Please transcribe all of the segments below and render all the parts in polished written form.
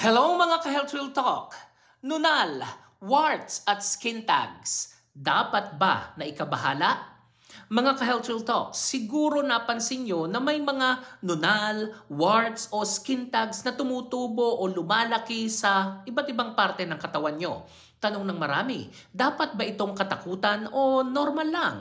Hello mga ka-Health Real Talk! Nunal, warts at skin tags, dapat ba na ikabahala? Mga ka-Health Real Talk, siguro napansin nyo na may mga nunal, warts o skin tags na tumutubo o lumalaki sa iba't ibang parte ng katawan nyo. Tanong ng marami, dapat ba itong katakutan o normal lang?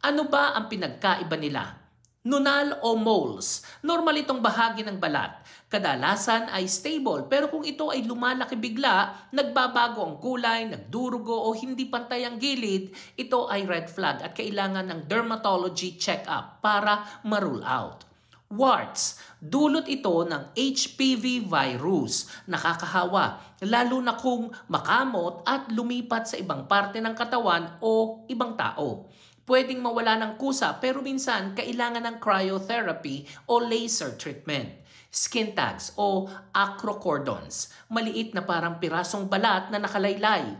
Ano ba ang pinagkaiba nila? Nunal o moles, normal itong bahagi ng balat. Kadalasan ay stable, pero kung ito ay lumalaki bigla, nagbabago ang kulay, nagdurugo o hindi pantay ang gilid, ito ay red flag at kailangan ng dermatology check-up para ma-rule out. Warts, dulot ito ng HPV virus, nakakahawa, lalo na kung makamot at lumipat sa ibang parte ng katawan o ibang tao. Pwedeng mawala ng kusa pero minsan kailangan ng cryotherapy o laser treatment. Skin tags o acrocordons, maliit na parang pirasong balat na nakalaylay.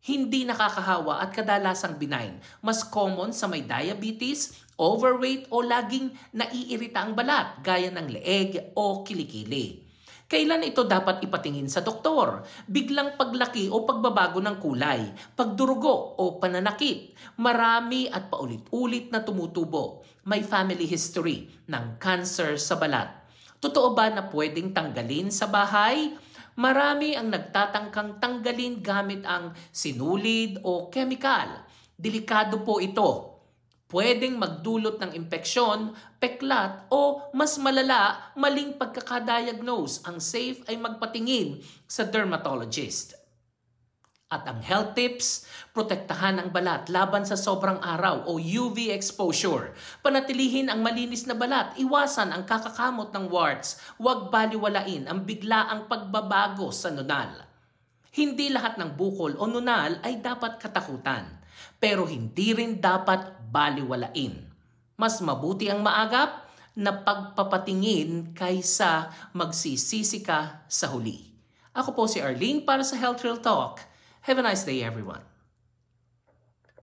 Hindi nakakahawa at kadalasang benign. Mas common sa may diabetes, overweight o laging naiirita ang balat gaya ng leeg o kilikili. Kailan ito dapat ipatingin sa doktor? Biglang paglaki o pagbabago ng kulay, pagdurugo o pananakit, marami at paulit-ulit na tumutubo. May family history ng cancer sa balat. Totoo ba na pwedeng tanggalin sa bahay? Marami ang nagtatangkang tanggalin gamit ang sinulid o chemical. Delikado po ito. Pwedeng magdulot ng impeksyon, peklat o mas malala, maling pagkakadiagnose. Ang safe ay magpatingin sa dermatologist. At ang health tips, protektahan ang balat laban sa sobrang araw o UV exposure. Panatilihin ang malinis na balat, iwasan ang kakakamot ng warts, huwag baliwalain ang biglaang pagbabago sa nunal. Hindi lahat ng bukol o nunal ay dapat katakutan, pero hindi rin dapat baliwalain. Mas mabuti ang maagap na pagpapatingin kaysa magsisisi ka sa huli. Ako po si Arlene para sa Health Real Talk. Have a nice day, everyone.